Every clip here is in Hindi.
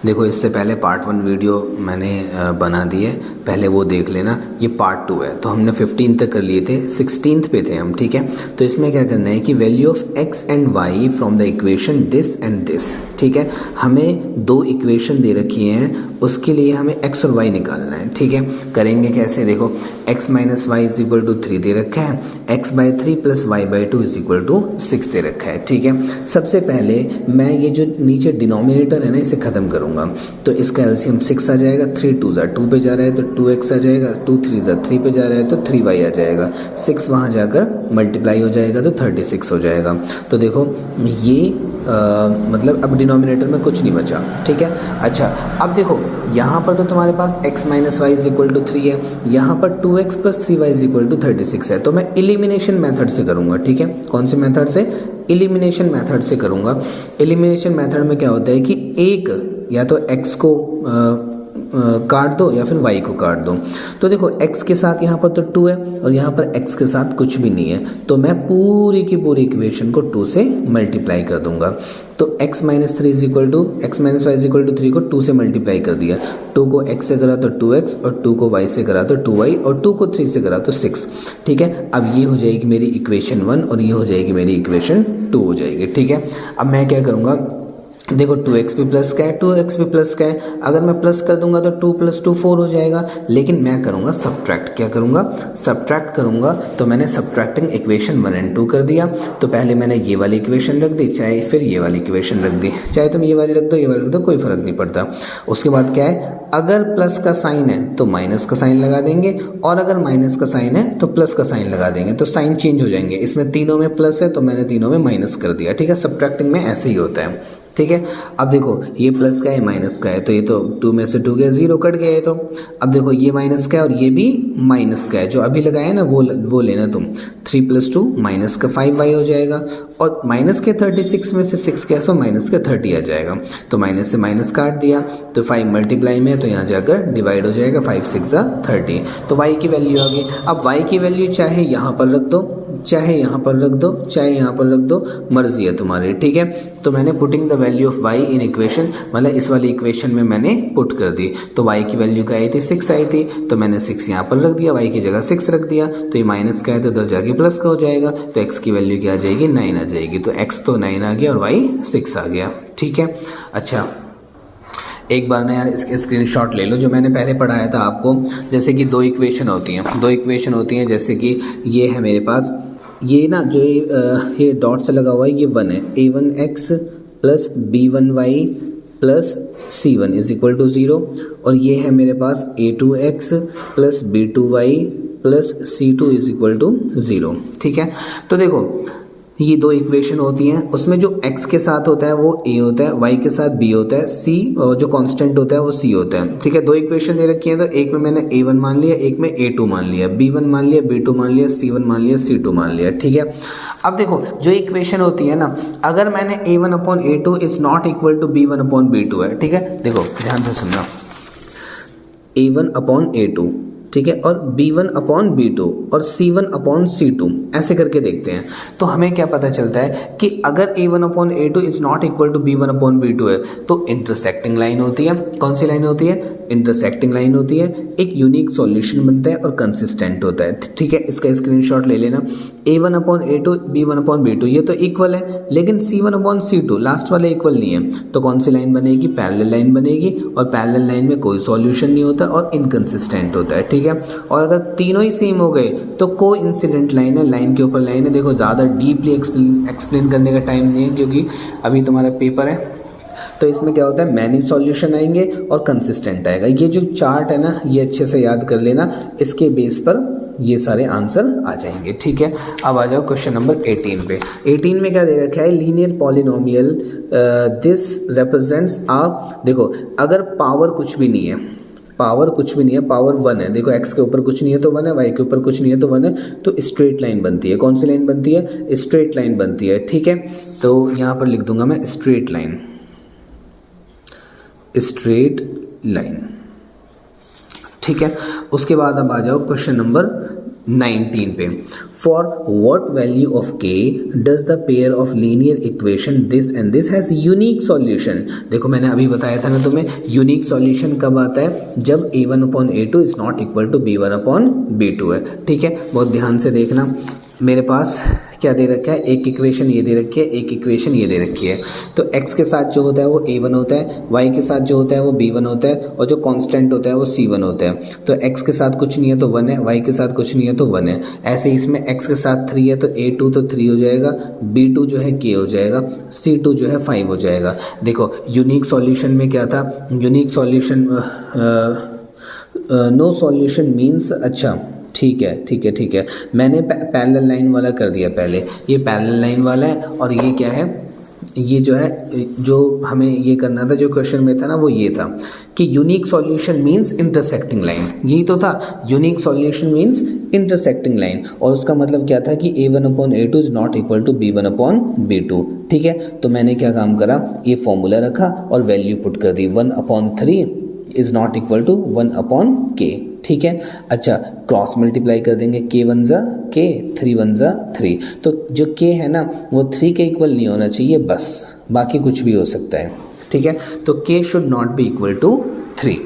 देखो इससे पहले पार्ट 1 वीडियो मैंने बना दी है, पहले वो देख लेना। ये पार्ट 2 है, तो हमने 15 तक कर लिए थे, 16th पे थे हम, ठीक है। तो इसमें क्या करना है कि value of X and Y from the equation this and this, ठीक है। हमें दो इक्वेशन दे रखी हैं, उसके लिए हमें एक्स और वाई निकालना है, ठीक है। करेंगे कैसे, देखो x minus Y is equal to 3 दे रखा है, x by 3 plus Y by 2 is equal to 6 दे रखा है, ठीक है। सबसे पहले मैं ये जो नीचे डिनोमिनेटर है ना, इसे ख़त्म करूँगा। तो इसका एलसीएम 6 आ जाएगा, 3 2 ज़ा 2 पे जा रहा है तो 2x आ जाएगा, 2 3 ज़ा 3 पे जा रहा है तो 3y आ जाएगा, 6 वहाँ जाकर मल्टीप्लाई हो जाएगा तो 36 हो जाएगा। तो देखो ये मतलब अब डिनोमिनेटर में कुछ नहीं बचा, ठीक है। अच्छा अब देखो यहाँ पर तो तुम्हारे पास x minus Y is equal to 3 है, यहाँ पर 2x plus 3y is equal to 36 है। तो मैं एलिमिनेशन मेथड से करूँगा, ठीक है। कौन से मेथड से, एलिमिनेशन मेथड से करूँगा। एलिमिनेशन मेथड में क्या होता है कि एक या तो x को काट दो या फिर y को काट दो। तो देखो x के साथ यहाँ पर तो 2 है और यहाँ पर x के साथ कुछ भी नहीं है, तो मैं पूरी की पूरी इक्वेशन को 2 से मल्टीप्लाई कर दूंगा। तो x minus 3 is equal to X minus Y is equal to 3 को 2 से मल्टीप्लाई कर दिया। 2 को x से करा तो 2x और 2 को y से करा तो 2y और 2 को 3 से करा तो 6, ठीक है। अब ये हो जाएगी मेरी इक्वेशन 1 और ये हो जाएगी मेरी इक्वेशन 2 हो जाएगी, ठीक है। अब मैं क्या करूँगा, देखो 2x भी प्लस का है, 2x भी प्लस का है, अगर मैं प्लस कर दूंगा तो 2 + 2 4 हो जाएगा। लेकिन मैं करूँगा सब्ट्रैक्ट, क्या करूँगा, सब्ट्रैक्ट करूँगा। तो मैंने सब्ट्रैक्टिंग इक्वेशन 1 और 2 कर दिया। तो पहले मैंने ये वाली इक्वेशन रख दी, चाहे फिर ये वाली इक्वेशन रख दी, चाहे तुम ये वाली रख दो ये वाली रख दो, कोई फ़र्क नहीं पड़ता। उसके बाद क्या है, अगर प्लस का साइन है तो माइनस का साइन लगा देंगे, और अगर माइनस का साइन है तो प्लस का साइन लगा देंगे, तो साइन चेंज हो जाएंगे। इसमें तीनों में प्लस है तो मैंने तीनों में माइनस कर दिया, ठीक है। सब्ट्रैक्टिंग में ऐसे ही होता है, ठीक है। अब देखो ये प्लस का है माइनस का है, तो ये तो 2 में से 2 गया, 0 कट गया है। तो अब देखो ये माइनस का है और ये भी माइनस का है, जो अभी लगाया ना वो लेना तुम। 3 + 2 माइनस का 5y हो जाएगा, और माइनस के 36 में से 6 गया तो माइनस का 30 आ जाएगा। तो माइनस से माइनस काट दिया, तो 5 मल्टीप्लाई में है तो यहाँ जाकर डिवाइड हो जाएगा, 5 6 ज़ा 30। तो y की वैल्यू आ गई। अब y की वैल्यू चाहे यहाँ पर रख दो, चाहे यहाँ पर रख दो, चाहे यहाँ पर रख दो, मर्जी है तुम्हारी, ठीक है। तो मैंने putting the value of y in equation, मतलब इस वाली इक्वेशन में मैंने पुट कर दी। तो y की वैल्यू क्या आई थी, 6 आई थी, तो मैंने 6 यहाँ पर रख दिया, y की जगह 6 रख दिया। तो ये माइनस का है तो उधर जाके प्लस का हो जाएगा, तो x की वैल्यू क्या आ जाएगी, 9 आ जाएगी। तो x तो 9 आ गया और y 6 आ गया, ठीक है। अच्छा एक बार ना यार इसके स्क्रीनशॉट ले लो, जो मैंने पहले पढ़ाया था आपको। जैसे कि दो इक्वेशन होती हैं, जैसे कि ये है मेरे पास, ये ना जो ये डॉट से लगा हुआ है, ये 1 है, a1x plus b1y plus c1 is equal to 0, और ये है मेरे पास a2x plus b2y plus c2 is equal to 0, ठीक है। तो देखो ये दो इक्वेशन होती हैं, उसमें जो x के साथ होता है वो a होता है, y के साथ b होता है, c जो कांस्टेंट होता है वो c होता है, ठीक है। दो इक्वेशन दे रखी है, तो एक में मैंने a1 मान लिया, एक में a2 मान लिया, b1 मान लिया, b2 मान लिया, c1 मान लिया, c2 मान लिया, ठीक है। अब देखो जो इक्वेशन होती है ना, अगर मैंने a1/a2 is not equal to b1/b2 है, ठीक है। देखो ध्यान से सुनना, a1/a2, ठीक है, और b1/b2 और c1/c2 ऐसे करके देखते हैं। तो हमें क्या पता चलता है कि अगर a1/a2 is not equal to b1/b2 है, तो इंटरसेक्टिंग लाइन होती है। कौन सी लाइन होती है, इंटरसेक्टिंग लाइन होती है। एक यूनिक सॉल्यूशन बनता है और कंसिस्टेंट होता है, ठीक है। इसका स्क्रीनशॉट ले लेना। a1/a2 b1/b2 ये तो इक्वल है, लेकिन c1/c2 लास्ट वाले इक्वल नहीं है, तो कौन सी लाइन बनेगी, पैरेलल लाइन बनेगी। और पैरेलल लाइन में कोई सॉल्यूशन नहीं होता और इनकंसिस्टेंट होता है, ठीक है। और अगर तीनों ही सेम हो गए तो कोइंसिडेंट लाइन है, लाइन के ऊपर लाइन है। देखो ज़्यादा डीपली एक्सप्लेन करने का टाइम नहीं है, क्योंकि अभी तुम्हारा पेपर है। तो इसमें क्या होता है, मैनी सॉल्यूशन आएंगे और कंसिस्टेंट आएगा। ये जो चार्ट है ना, ये अच्छे से याद कर लेना, इसके बेस पर ये सारे आंसर आ जाएंगे, ठीक है। अब आ जाओ क्वेश्चन नंबर 18 पे। 18 में क्या दे रखा है, लीनियर पॉलिनोमियल दिस रिप्रेजेंट्स आ, देखो अगर पावर कुछ भी नहीं है, पावर 1 है। देखो x के ऊपर कुछ नहीं है तो 1 है, y के ऊपर कुछ नहीं है तो 1 है, तो स्ट्रेट लाइन बनती है। कौन सी लाइन बनती है, स्ट्रेट लाइन बनती है, ठीक है। तो यहाँ पर लिख दूंगा मैं स्ट्रेट लाइन, ठीक है। उसके बाद अब आ जाओ क्वेश्चन नंबर 19 पे, फॉर व्हाट वैल्यू ऑफ के does the pair of linear equation this and this has unique solution. देखो मैंने अभी बताया था ना तुम्हें, यूनिक सॉल्यूशन कब आता है, जब a1/a2 is not equal to b1/b2 है। ठीक है, बहुत ध्यान से देखना, मेरे पास क्या दे रखा है, एक इक्वेशन ये दे रखी है, एक इक्वेशन ये दे रखी है। तो x के साथ जो होता है वो a1 होता है, y के साथ जो होता है वो b1 होता है, और जो कांस्टेंट होता है वो c1 होता है। तो x के साथ कुछ नहीं है तो 1 है, y के साथ कुछ नहीं है तो 1 है। ऐसे इसमें x के साथ 3 है तो a2 तो 3 हो जाएगा, b2 जो है k हो जाएगा, c2 जो है 5 हो जाएगा। देखो यूनिक सॉल्यूशन में क्या था, unique solution no solution means, अच्छा ठीक है, मैंने पैरेलल लाइन वाला कर दिया पहले, ये पैरेलल लाइन वाला है, और ये क्या है, ये जो है, जो हमें ये करना था, जो क्वेश्चन में था ना वो ये था कि unique solution means intersecting line, यही तो था, unique solution means intersecting line, और उसका मतलब क्या था कि a1/a2 is not equal to b1/b2। ठीक है, तो मैंने क्या काम करा, ये फॉर्मूला रखा और वैल्यू पुट कर दी, 1/3 is not equal to 1/k। ठीक है, अच्छा क्रॉस मल्टीप्लाई कर देंगे, k 1 ज़ा k, 3 1 ज़ा 3, तो जो k है ना वो 3 के इक्वल नहीं होना चाहिए बस, बाकी कुछ भी हो सकता है। ठीक है, तो k should not be equal to 3।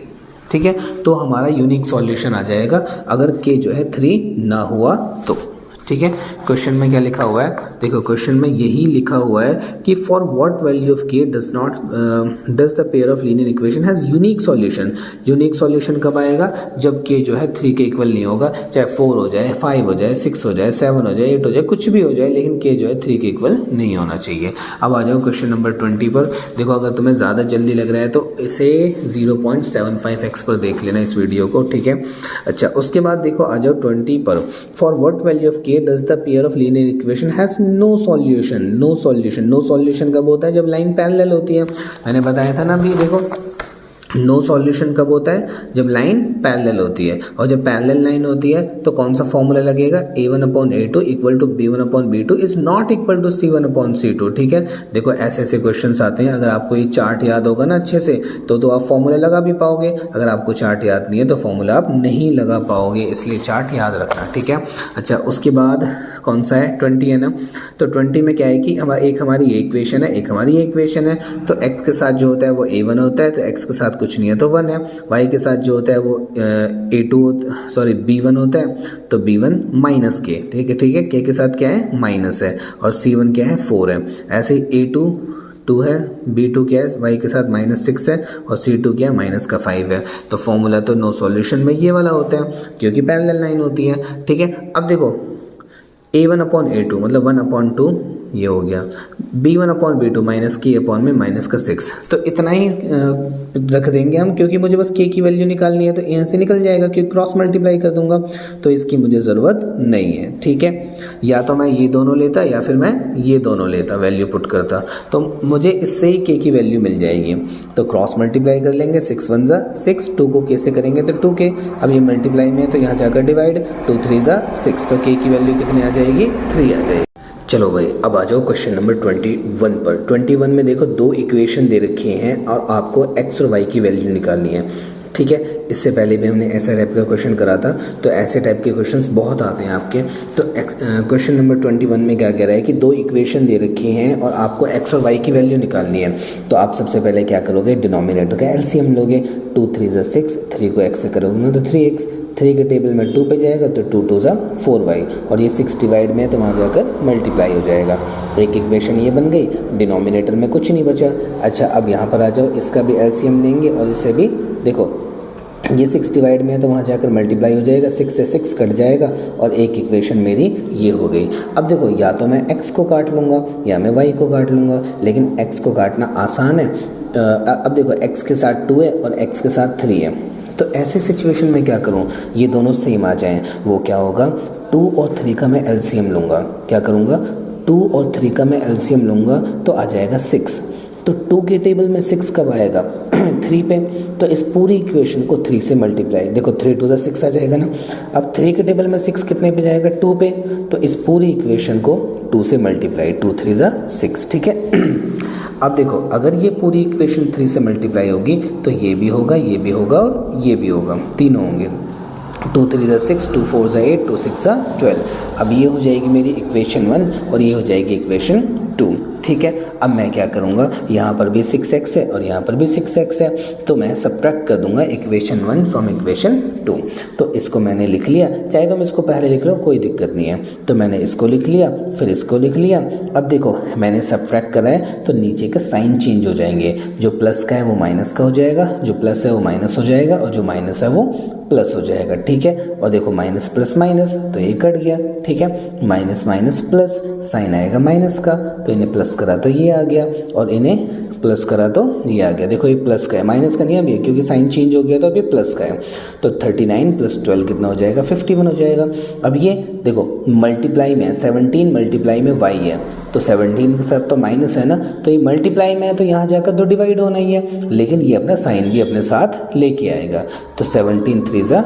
ठीक है, तो हमारा यूनिक सॉल्यूशन आ जाएगा अगर k जो है 3 ना हुआ तो। ठीक है, क्वेश्चन में क्या लिखा हुआ है, देखो क्वेश्चन में यही लिखा हुआ है कि फॉर व्हाट वैल्यू ऑफ के does the pair of linear equation has unique solution. Unique solution कब आएगा, जब के जो है 3 के इक्वल नहीं होगा, चाहे 4 हो जाए, 5 हो जाए, 6 हो जाए, 7 हो जाए, 8 हो जाए, कुछ भी हो जाए, लेकिन के जो है 3 के इक्वल नहीं होना चाहिए। अब आ जाओ क्वेश्चन नंबर 20 पर। देखो अगर तुम्हें ज़्यादा जल्दी लग रहा है तो इसे 0.75x पर देख लेना इस वीडियो को। ठीक है, अच्छा उसके बाद देखो आ जाओ 20 पर, for what value of does the pair of linear equation has no solution। No solution कब होता है, जब लाइन पैरेलल होती है। मैंने बताया था ना अभी, देखो नो सॉल्यूशन कब होता है, जब लाइन पैरेलल होती है, और जब पैरेलल लाइन होती है तो कौन सा फॉर्मूला लगेगा, a1/a2 equal to b1/b2 is not equal to c1/c2। ठीक है, देखो ऐसे ऐसे क्वेश्चंस आते हैं, अगर आपको ये चार्ट याद होगा ना अच्छे से तो आप फॉर्मूला लगा भी पाओगे, अगर आपको चार्ट याद नहीं है तो फॉर्मूला आप नहीं लगा पाओगे, इसलिए चार्ट याद रखना। ठीक है, अच्छा उसके बाद कौन सा है, 20 है ना, तो 20 में क्या है कि एक हमारी ये इक्वेशन है, एक हमारी ये इक्वेशन है, तो x के साथ जो होता है वो a1 होता है, तो x के साथ कुछ नहीं है तो 1 है, y के साथ जो होता है वो b1 होता है, तो b1 माइनस k। ठीक है, k के साथ क्या है, माइनस है, और c1 क्या है, 4 है। ऐसे ही a2 2 है, b2 क्या है, y के साथ -6 है, और c2 क्या है, माइनस का 5 है। तो फॉर्मूला तो नो सॉल्यूशन में ये वाला होता है क्योंकि पैरेलल लाइन होती है। ठीक है, अब देखो a1/a2 मतलब 1/2 ये हो गया, b1/b2 माइनस k अपॉन में माइनस का 6, तो इतना ही रख देंगे हम, क्योंकि मुझे बस k की वैल्यू निकालनी है, तो यहाँ से निकल जाएगा क्योंकि क्रॉस मल्टीप्लाई कर दूंगा, तो इसकी मुझे ज़रूरत नहीं है। ठीक है, या तो मैं ये दोनों लेता या फिर मैं ये दोनों लेता, वैल्यू पुट करता, तो मुझे इससे ही k की वैल्यू मिल जाएगी। तो क्रॉस मल्टीप्लाई कर लेंगे, 6 1 ज़ा 6, 2 को k से करेंगे तो 2k, अब ये मल्टीप्लाई में है तो यहाँ जाकर डिवाइड, 2 3 ज़ा 6, तो k की वैल्यू कितनी आ जाएगी, 3 आ जाएगी। चलो भाई अब आ जाओ क्वेश्चन नंबर 21 पर। 21 में देखो दो इक्वेशन दे रखी हैं और आपको x और y की वैल्यू निकालनी है। ठीक है, इससे पहले भी हमने ऐसा टाइप का क्वेश्चन करा था, तो ऐसे टाइप के क्वेश्चंस बहुत आते हैं आपके। तो क्वेश्चन नंबर 21 में क्या कह रहा है कि दो इक्वेशन दे रखी हैं और आपको x और y की वैल्यू निकालनी है। तो आप सबसे पहले क्या करोगे, डिनोमिनेटर का एलसीएम लोगे, 2 3 ज़ा 6, 3 को x से करोगे तो 3x, 3 के टेबल में 2 पे जाएगा तो 2 2 ज़ा 4y, और ये 6 डिवाइड में है तो वहाँ जाकर मल्टीप्लाई हो जाएगा। एक इक्वेशन ये बन गई, डिनोमिनेटर में कुछ नहीं बचा। अच्छा अब यहाँ पर आ जाओ, इसका भी एलसीएम लेंगे और इसे भी, देखो ये 6 डिवाइड में है तो वहाँ जाकर मल्टीप्लाई हो जाएगा, 6 से 6 कट जाएगा और एक इक्वेशन मेरी ये हो गई। अब देखो या तो मैं x को काट लूँगा या मैं y को काट लूँगा, लेकिन x को काटना आसान है। अब देखो x के साथ 2 है और x के साथ 3 है, तो ऐसे सिचुएशन में क्या करूँ, ये दोनों सेम आ जाएं, वो क्या होगा, 2 और 3 का मैं एलसीएम लूँगा। क्या करूँगा, 2 और 3 का मैं एलसीएम लूँगा तो आ जाएगा 6। तो 2 के टेबल में 6 कब आएगा, 3 पे, तो इस पूरी इक्वेशन को 3 से मल्टीप्लाई, देखो 3 2 ज़ा 6 आ जाएगा ना। अब 3 के टेबल में 6 कितने पे जाएगा, 2 पे, तो इस पूरी इक्वेशन को 2 से मल्टीप्लाई, 2 3 ज़ा 6। ठीक है, अब देखो अगर ये पूरी इक्वेशन 3 से मल्टीप्लाई होगी तो ये भी होगा, ये भी होगा और ये भी होगा, तीनों होंगे। 2 3 ज़ा 6, 2 4 ज़ा 8, 2 6 ज़ा 12। अब ये हो जाएगी मेरी इक्वेशन 1 और ये हो जाएगी इक्वेशन 2। ठीक है, अब मैं क्या करूँगा, यहाँ पर भी 6x है और यहाँ पर भी 6x है, तो मैं सब्ट्रैक्ट कर दूंगा इक्वेशन 1 फ्रॉम इक्वेशन 2। तो इसको मैंने लिख लिया, चाहे तो मैं इसको पहले लिख लो कोई दिक्कत नहीं है। तो मैंने इसको लिख लिया, फिर इसको लिख लिया। अब देखो मैंने सब्ट्रैक्ट करा है तो नीचे के साइन चेंज हो जाएंगे, जो प्लस का है वो माइनस का हो जाएगा, जो प्लस है वो माइनस हो जाएगा और जो माइनस है वो प्लस हो जाएगा। ठीक है, और देखो माइनस प्लस माइनस तो ये कट गया। ठीक है, माइनस माइनस प्लस, साइन आएगा माइनस का, तो इन्हें प्लस करा तो ये आ गया और इन्हें प्लस करा तो ये आ गया। देखो ये प्लस का है, माइनस का नहीं अभी, क्योंकि साइन चेंज हो गया तो अभी प्लस का है। तो 39 + 12 कितना हो जाएगा, 51 हो जाएगा। अब ये देखो मल्टीप्लाई में है, 17 मल्टीप्लाई में y है, तो 17 के साथ तो माइनस है ना, तो ये मल्टीप्लाई में है तो यहाँ जाकर तो डिवाइड होना ही है, लेकिन ये अपना साइन भी अपने साथ लेके आएगा। तो 17 3 ज़ा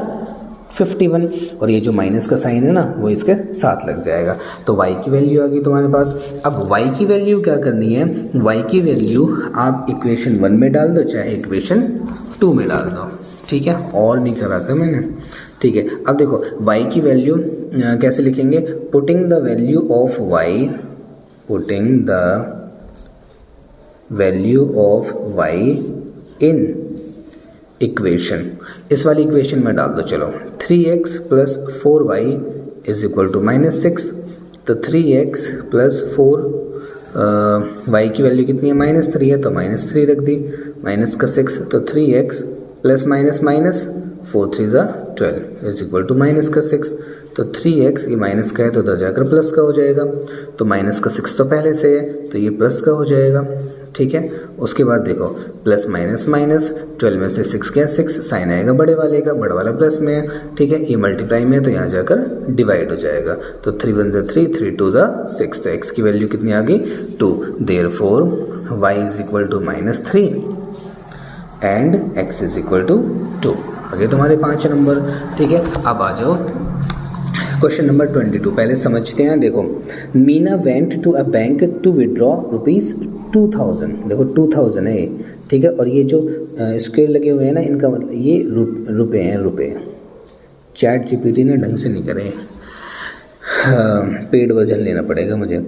51 और ये जो माइनस का साइन है ना वो इसके साथ लग जाएगा। तो y की वैल्यू आ गई तुम्हारे पास। अब y की वैल्यू क्या करनी है, y की वैल्यू आप इक्वेशन 1 में डाल दो चाहे इक्वेशन 2 में डाल दो। ठीक है, और नहीं करा था मैंने। ठीक है, अब देखो y की वैल्यू कैसे लिखेंगे, putting the value of y, putting the value of y in equation, इस वाली इक्वेशन में डाल दो। चलो 3x + 4y = -6, तो 3x + 4 y की वैल्यू कितनी है, -3 है तो -3 रख दी, माइनस का 6 तो 3x + माइनस माइनस 4 3 ज़ा 12 = -6, तो 3x ये माइनस का है तो उधर जाकर प्लस का हो जाएगा, तो -6 तो पहले से है तो ये प्लस का हो जाएगा। ठीक है, उसके बाद देखो प्लस माइनस माइनस, 12 में से 6 गया 6, साइन आएगा बड़े वाले का, बड़ा वाला प्लस में है। ठीक है, ये मल्टीप्लाई में है तो यहाँ जाकर डिवाइड हो जाएगा, तो 3 1 ज़ा 3, 3 2 ज़ा 6, तो x की वैल्यू कितनी आ गई 2। Therefore y = -3 and x = 2। आगे तुम्हारे 5 नंबर। ठीक है, अब आ जाओ क्वेश्चन नंबर 22। पहले समझते हैं। देखो Meena went to a bank to withdraw ₹2000। देखो 2000 है ये। ठीक है, और ये जो स्क्वेयर लगे हुए हैं ना, इनका मतलब ये रुपए हैं, रुपए। चैट जीपीटी ने ढंग से नहीं करे, पेड वर्जन लेना पड़ेगा मुझे।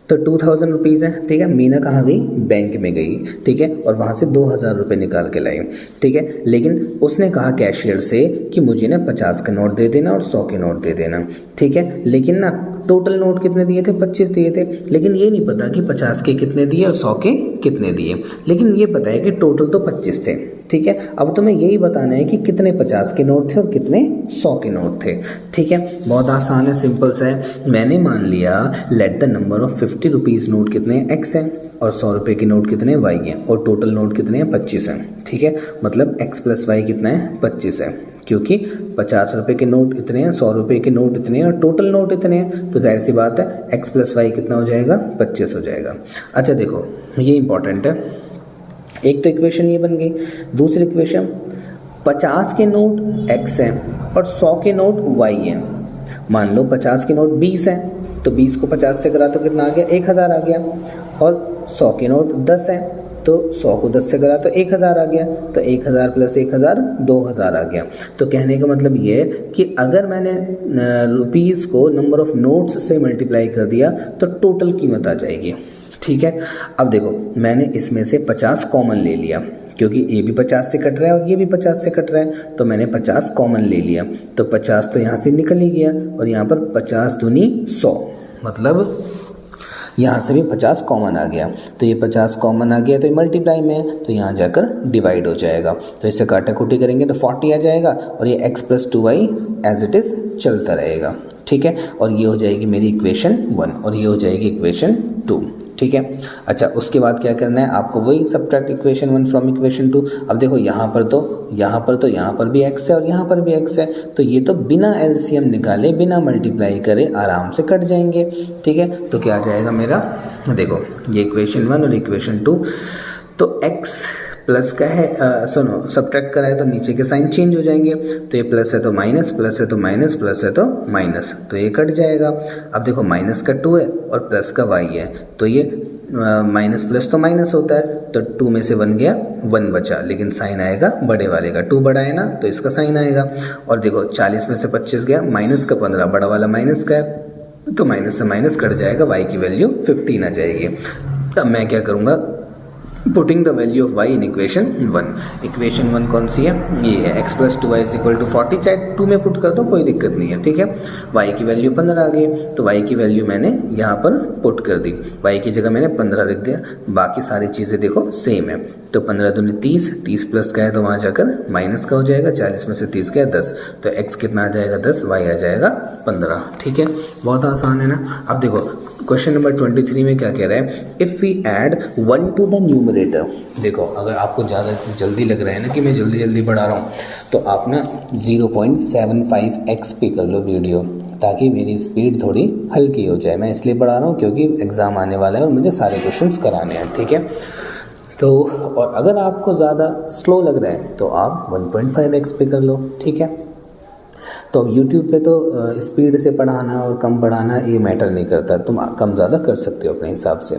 तो 2000 रुपीज़ है। ठीक है, मीना कहाँ गई, बैंक में गई। ठीक है, और वहाँ से 2000 रुपये निकाल के लाई। ठीक है, लेकिन उसने कहा कैशियर से कि मुझे ना 50 का नोट दे देना और 100 के नोट दे देना। ठीक है, लेकिन ना टोटल नोट कितने दिए थे, 25 दिए थे, लेकिन ये नहीं पता कि 50 के कितने दिए और 100 के कितने दिए, लेकिन ये पता है कि टोटल तो 25 थे। ठीक है, अब तुम्हें यही बताना है कि कितने 50 के नोट थे और कितने 100 के नोट थे। ठीक है, बहुत आसान है, सिंपल सा है। मैंने मान लिया let the number of 50 rupees note कितने x है और 100 रुपये के नोट कितने y हैं और टोटल नोट कितने हैं 25 हैं। ठीक है, मतलब x + y कितना है 25 है, क्योंकि 50 रुपये के नोट इतने हैं, 100 रुपये के नोट इतने हैं और टोटल नोट इतने हैं, तो जाहिर सी बात है x + y कितना हो जाएगा 25 हो जाएगा। अच्छा देखो ये इंपॉर्टेंट है, एक तो इक्वेशन ये बन गई। दूसरी इक्वेशन 50 के नोट x हैं और 100 के नोट y हैं। मान लो 50 के नोट 20 हैं, तो 20 को 50 से करा तो कितना आ गया 1000 आ गया, और 100 के नोट 10 हैं तो 100 को 10 से करा तो 1000 आ गया, तो 1000 + 1000 2000 आ गया। तो कहने का मतलब ये है कि अगर मैंने रुपीज़ को नंबर ऑफ नोट्स से मल्टीप्लाई कर दिया तो टोटल कीमत आ जाएगी। ठीक है, अब देखो मैंने इसमें से 50 कॉमन ले लिया, क्योंकि ये भी 50 से कट रहा है और ये भी 50 से कट रहा है, तो मैंने 50 कॉमन ले लिया, तो 50 तो यहाँ से निकल ही गया, और यहाँ पर 50 दूनी 100, मतलब यहाँ से भी 50 कॉमन आ गया। तो ये 50 कॉमन आ गया तो ये मल्टीप्लाई में है, तो यहाँ जाकर डिवाइड हो जाएगा, तो इसे काटाकुटी करेंगे तो 40 आ जाएगा, और ये x + 2y as it is चलता रहेगा। ठीक है, और ये हो जाएगी मेरी इक्वेशन 1 और ये हो जाएगी इक्वेशन 2। ठीक है, अच्छा उसके बाद क्या करना है आपको, वही सब्ट्रैक्ट इक्वेशन 1 फ्रॉम इक्वेशन 2। अब देखो यहाँ पर भी x है और यहाँ पर भी x है, तो ये तो बिना एलसीएम निकाले बिना मल्टीप्लाई करे आराम से कट जाएंगे। ठीक है, तो क्या आ जाएगा मेरा, देखो ये इक्वेशन 1 और इक्वेशन 2, तो x प्लस का है, सब्ट्रैक्ट करा है तो नीचे के साइन चेंज हो जाएंगे, तो ये प्लस है तो माइनस, प्लस है तो माइनस, प्लस है तो माइनस, तो ये कट जाएगा। अब देखो माइनस का 2 है और प्लस का y है, तो ये माइनस प्लस तो माइनस होता है, तो 2 में से 1 गया, 1 बचा, लेकिन साइन आएगा बड़े वाले का, 2 बड़ा है ना तो इसका साइन आएगा। और देखो 40 में से 25 गया, माइनस का 15, बड़ा वाला माइनस का है तो माइनस से माइनस कट जाएगा, y की वैल्यू 15 आ जाएगी। अब मैं क्या करूँगा, putting the value of y in equation 1। Equation 1 कौन सी है, ये है x plus 2y is equal to 40, चाहे 2 में पुट कर दो कोई दिक्कत नहीं है, ठीक है। y की वैल्यू 15 आ गई, तो y की वैल्यू मैंने यहाँ पर पुट कर दी, y की जगह मैंने 15 लिख दिया, बाकी सारी चीज़ें देखो सेम है। तो 15 दूनी 30, 30 प्लस का है तो वहाँ जाकर माइनस का हो जाएगा, 40 में से 30 का है 10, तो x कितना आ जाएगा 10, y आ जाएगा 15, ठीक है। बहुत आसान है ना। अब देखो क्वेश्चन नंबर 23 में क्या कह रहा है, if we add 1 to the numerator. देखो अगर आपको ज़्यादा जल्दी लग रहा है ना कि मैं जल्दी जल्दी बढ़ा रहा हूँ, तो आप ना 0.75x पे कर लो वीडियो, ताकि मेरी स्पीड थोड़ी हल्की हो जाए। मैं इसलिए बढ़ा रहा हूँ क्योंकि एग्ज़ाम आने वाला है और मुझे सारे क्वेश्चंस कराने हैं, ठीक है। तो और अगर आपको ज़्यादा स्लो लग रहा है तो आप 1.5x पे कर लो, ठीक है। तो अब YouTube पे तो स्पीड से पढ़ाना और कम पढ़ाना ये मैटर नहीं करता, तुम कम ज़्यादा कर सकते हो अपने हिसाब से।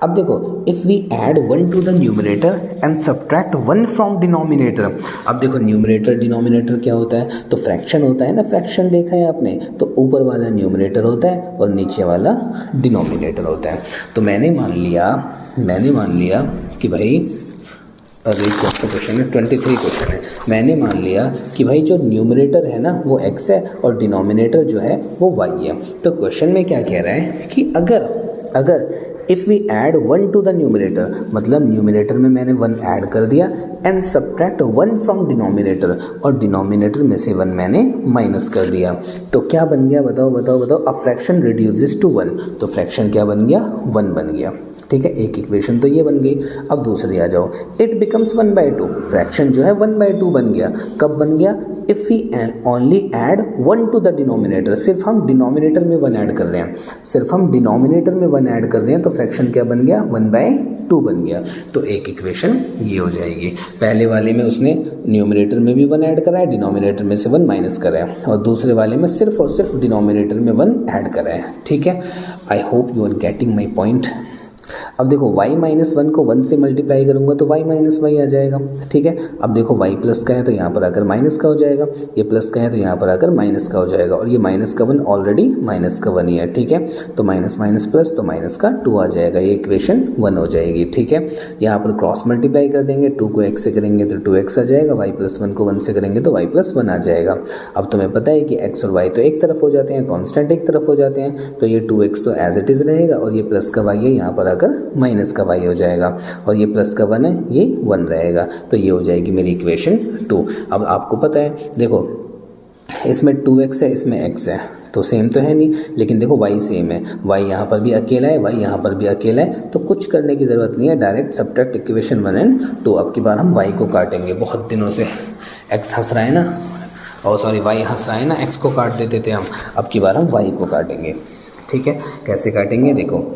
अब देखो, if we add 1 to the numerator and subtract 1 from denominator. अब देखो न्यूमरेटर डिनोमिनेटर क्या होता है, तो फ्रैक्शन होता है ना, फ्रैक्शन देखा है आपने, तो ऊपर वाला न्यूमरेटर होता है और नीचे वाला डिनोमिनेटर होता है। तो मैंने मान लिया कि भाई, अभी कौन सा क्वेश्चन है, 23 क्वेश्चन है। मैंने मान लिया कि भाई जो न्यूमरेटर है ना वो x है और डिनोमिनेटर जो है वो y है। तो क्वेश्चन में क्या कह रहा है कि अगर if we add 1 to the numerator, मतलब न्यूमरेटर में मैंने 1 ऐड कर दिया, एंड सब्ट्रैक्ट 1 फ्रॉम डिनोमिनेटर, और डिनोमिनेटर में से 1 मैंने माइनस कर दिया, तो क्या बन गया, बताओ। अ फ्रैक्शन रिड्यूसेस टू 1, तो फ्रैक्शन क्या बन गया, 1 बन गया, ठीक है। एक इक्वेशन तो ये बन गई। अब दूसरी आ जाओ, इट बिकम्स 1/2, फ्रैक्शन जो है 1/2 बन गया। कब बन गया, if we only add 1 to the denominator, सिर्फ हम डिनोमिनेटर में 1 ऐड कर रहे हैं, तो फ्रैक्शन क्या बन गया, 1/2 बन गया। तो एक इक्वेशन ये हो जाएगी। पहले वाले में उसने न्यूमरेटर में भी 1 ऐड करा है, डिनोमिनेटर में से 1 माइनस करा है, और दूसरे वाले में सिर्फ और सिर्फ डिनोमिनेटर में 1 ऐड करा है, ठीक है। I hope you are getting my point. अब देखो y-1 को 1 से मल्टीप्लाई करूंगा तो y-y आ जाएगा, ठीक है। अब देखो y प्लस का है तो यहाँ पर आकर माइनस का हो जाएगा, ये प्लस का है तो यहाँ पर आकर माइनस का हो जाएगा, और ये माइनस का 1 ऑलरेडी माइनस का 1 ही है, ठीक है। तो माइनस माइनस प्लस तो माइनस का 2 आ जाएगा, ये इक्वेशन 1 हो जाएगी, ठीक है। यहाँ पर क्रॉस मल्टीप्लाई कर देंगे, 2 को x से करेंगे तो 2x आ जाएगा, y+1 को 1 से करेंगे तो y+1 आ जाएगा। अब तुम्हें पता है कि x और y तो एक तरफ हो जाते हैं, कॉन्स्टेंट एक तरफ हो जाते हैं, तो ये 2x तो एज इट इज़ रहेगा, और ये प्लस का y है, यहाँ पर आकर माइनस का y हो जाएगा, और ये प्लस का 1 है, ये 1 रहेगा, तो ये हो जाएगी मेरी इक्वेशन 2। अब आपको पता है, देखो इसमें 2x है, इसमें x है, तो सेम तो है नहीं, लेकिन देखो y सेम है, y यहाँ पर भी अकेला है, y यहाँ पर भी अकेला है, तो कुछ करने की ज़रूरत नहीं है, डायरेक्ट सब्ट्रैक्ट इक्वेशन 1 एंड 2। अब की बार हम y को काटेंगे, बहुत दिनों से x हंस रहा है ना, और सॉरी y हंस रहा है ना, x को काट देते थे हम, अब की बार हम y को काटेंगे, ठीक है। कैसे काटेंगे, देखो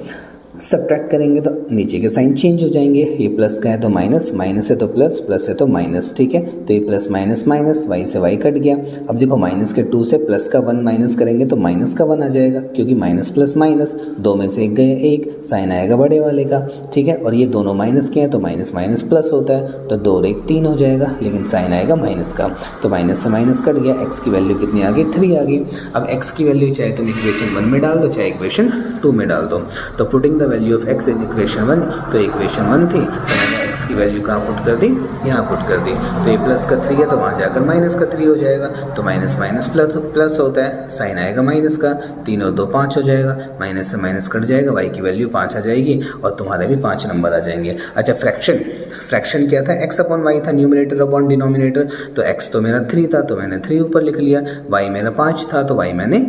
सब्ट्रैक्ट करेंगे तो नीचे के साइन चेंज हो जाएंगे, ये प्लस का है तो माइनस, माइनस है तो प्लस, प्लस है तो माइनस, ठीक है। तो ये प्लस माइनस माइनस, y से y कट गया। अब देखो माइनस के 2 से प्लस का 1 माइनस करेंगे तो माइनस का 1 आ जाएगा, क्योंकि माइनस प्लस माइनस, 2 में से 1 गया 1, साइन आएगा बड़े वाले का, ठीक है। और ये दोनों माइनस के हैं तो माइनस माइनस प्लस होता है, तो 2 और 1 3 हो जाएगा, लेकिन साइन आएगा माइनस का, तो माइनस से माइनस कट गया, x की वैल्यू कितनी आ गई, 3 आ गई। अब x की वैल्यू चाहे तुम इक्वेशन 1 में डाल दो, चाहे इक्वेशन 2 में डाल दो। तो putting the value of x in equation 1, तो इक्वेशन 1 थी, तो मैंने x की वैल्यू कहाँ पुट कर दी, यहाँ पुट कर दी। तो ये प्लस का 3 है तो वहाँ जाकर माइनस का 3 हो जाएगा, तो माइनस माइनस प्लस होता है, साइन आएगा माइनस का, 3 और 2 5 हो जाएगा, माइनस से माइनस कट जाएगा, y की वैल्यू 5 आ जाएगी, और तुम्हारे भी 5 नंबर आ जाएंगे। अच्छा, फ्रैक्शन क्या था, x/y था, न्यूमरेटर अपॉन डिनोमिनेटर, तो x तो मेरा 3 था तो मैंने 3 ऊपर लिख लिया, y मेरा 5 था तो y मैंने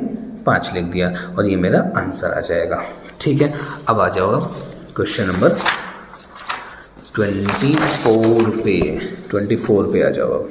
5 लिख दिया, और ये मेरा आंसर आ जाएगा, ठीक है। अब आ जाओ क्वेश्चन नंबर 24 पे आ जाओ। अब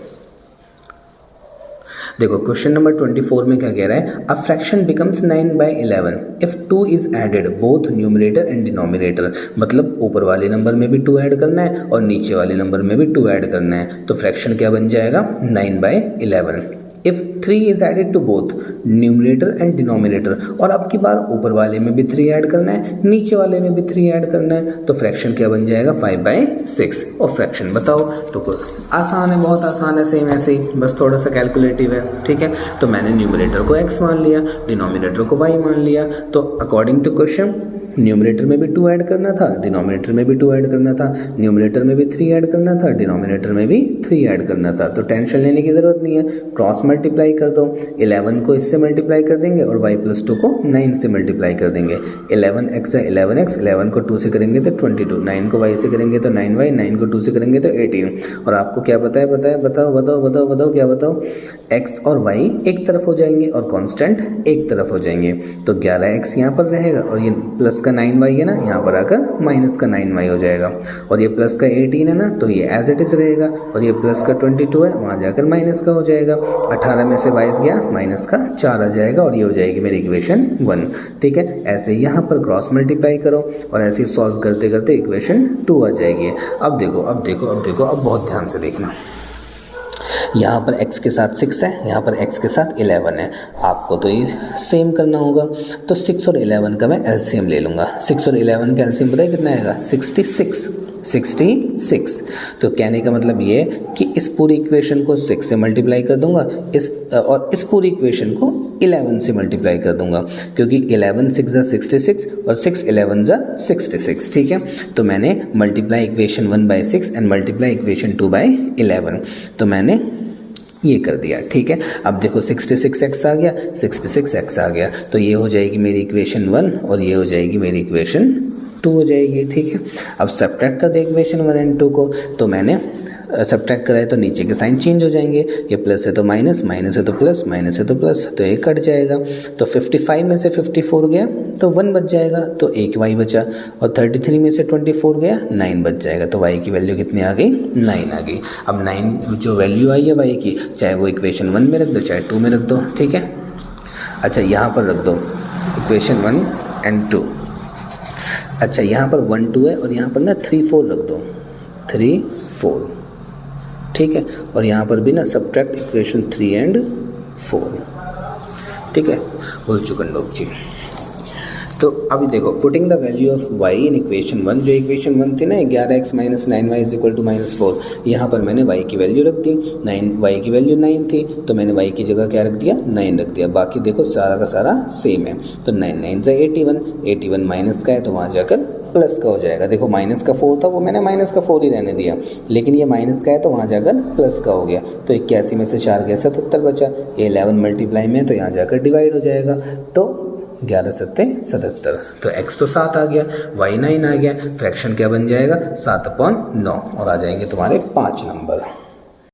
देखो क्वेश्चन नंबर 24 में क्या कह रहा है, a fraction becomes 9/11 if 2 is added both numerator and denominator, मतलब ऊपर वाले नंबर में भी 2 ऐड करना है और नीचे वाले नंबर में भी 2 ऐड करना है, तो फ्रैक्शन क्या बन जाएगा, 9/11। If 3 is added to both numerator and denominator, और अब की बार ऊपर वाले में भी 3 ऐड करना है, नीचे वाले में भी 3 ऐड करना है, तो फ्रैक्शन क्या बन जाएगा 5/6। और फ्रैक्शन बताओ, तो आसान है, बहुत आसान है, सेम ऐसे ही, बस थोड़ा सा कैलकुलेटिव है, ठीक है। तो मैंने न्यूमरेटर को x मान लिया, डिनोमिनेटर को y मान लिया, तो अकॉर्डिंग टू क्वेश्चन न्यूमरेटर में भी 2 ऐड करना था, डिनोमिनेटर में भी 2 ऐड करना था, न्यूमरेटर में भी 3 ऐड करना था, डिनोमिनेटर में भी 3 ऐड करना था। तो टेंशन लेने की ज़रूरत नहीं है, क्रॉस मल्टीप्लाई कर दो, 11 को इससे मल्टीप्लाई कर देंगे और y+2 को 9 से मल्टीप्लाई कर देंगे। 11x है 11x, 11 को 2 से करेंगे तो 22, 9 को y से करेंगे तो 9y, 9 को 2 से करेंगे तो 18। और आपको क्या पता है, बताओ क्या बताओ, x और y एक तरफ हो जाएंगे और कांस्टेंट एक तरफ हो जाएंगे। तो 11x यहाँ पर रहेगा और ये प्लस का 9y है ना, यहाँ पर आकर माइनस का 9y हो जाएगा, और ये प्लस का 18 है ना, तो ये एज इट इज रहेगा, और ये प्लस का 22 है, वहाँ जाकर माइनस का हो जाएगा। 18 में से 22 गया, माइनस का 4 आ जाएगा, और ये हो जाएगी मेरी इक्वेशन 1, ठीक है। ऐसे ही यहाँ पर क्रॉस मल्टीप्लाई करो और ऐसे ही सॉल्व करते करते इक्वेशन 2 आ जाएगी। अब देखो, अब बहुत ध्यान से देखना, यहाँ पर x के साथ 6 है, यहाँ पर x के साथ 11 है, आपको तो ये सेम करना होगा। तो 6 और 11 का मैं एलसीएम ले लूँगा। 6 और 11 का एलसीएम पता है कितना आएगा, 66। तो कहने का मतलब ये है कि इस पूरी इक्वेशन को 6 से मल्टीप्लाई कर दूंगा, इस पूरी इक्वेशन को 11 से मल्टीप्लाई कर दूंगा, क्योंकि 11 6 = 66 और 6 11 = 66, ठीक है। तो मैंने multiply equation 1/6 and multiply equation 2/11, तो मैंने ये कर दिया, ठीक है। अब देखो 66x आ गया, 66x आ गया, तो ये हो जाएगी मेरी इक्वेशन 1 और ये हो जाएगी मेरी इक्वेशन 2 हो जाएगी, ठीक है। अब सब्ट्रैक्ट कर दे इक्वेशन 1 और 2 को, तो मैंने सब्ट्रैक्ट कराए तो नीचे के साइन चेंज हो जाएंगे, ये प्लस है तो माइनस, माइनस है तो प्लस, माइनस है तो प्लस, तो ये कट जाएगा। तो 55 में से 54 गया तो 1 बच जाएगा, तो एक y बचा, और 33 में से 24 गया 9 बच जाएगा, तो y की वैल्यू कितनी आ गई, 9 आ गई। अब 9 जो वैल्यू आई है y की, चाहे वो इक्वेशन 1 में रख दो चाहे 2 में रख दो, ठीक है। अच्छा यहाँ पर रख दो इक्वेशन 1 एंड 2। अच्छा यहाँ पर 1 2 है और यहाँ पर ना 3 4 रख दो, 3 4, ठीक है। और यहाँ पर भी ना सब्ट्रैक्ट इक्वेशन 3 एंड 4, ठीक है। बोल चुकंडोग जी। तो अभी देखो, putting the value of y in equation 1, जो इक्वेशन 1 थी ना 11x - 9y = -4, यहाँ पर मैंने y की वैल्यू रख दी, y की वैल्यू 9 थी, तो मैंने y की जगह क्या रख दिया, 9 रख दिया। बाकी देखो सारा का सारा सेम है, तो 9 9 = 81, 81 माइनस का है तो वहाँ जाकर प्लस का हो जाएगा। देखो माइनस का 4 था, वो मैंने माइनस का 4 ही रहने दिया, लेकिन ये माइनस का है तो वहाँ जाकर प्लस का हो गया, तो 81 में से 4 गया 77 बचा, ये 11 मल्टीप्लाई में तो यहाँ जाकर डिवाइड हो जाएगा, तो 11 × 7 = 77। तो x तो 7 आ गया, y 9 आ गया, फ्रैक्शन क्या बन जाएगा 7/9, और आ जाएंगे तुम्हारे 5 नंबर।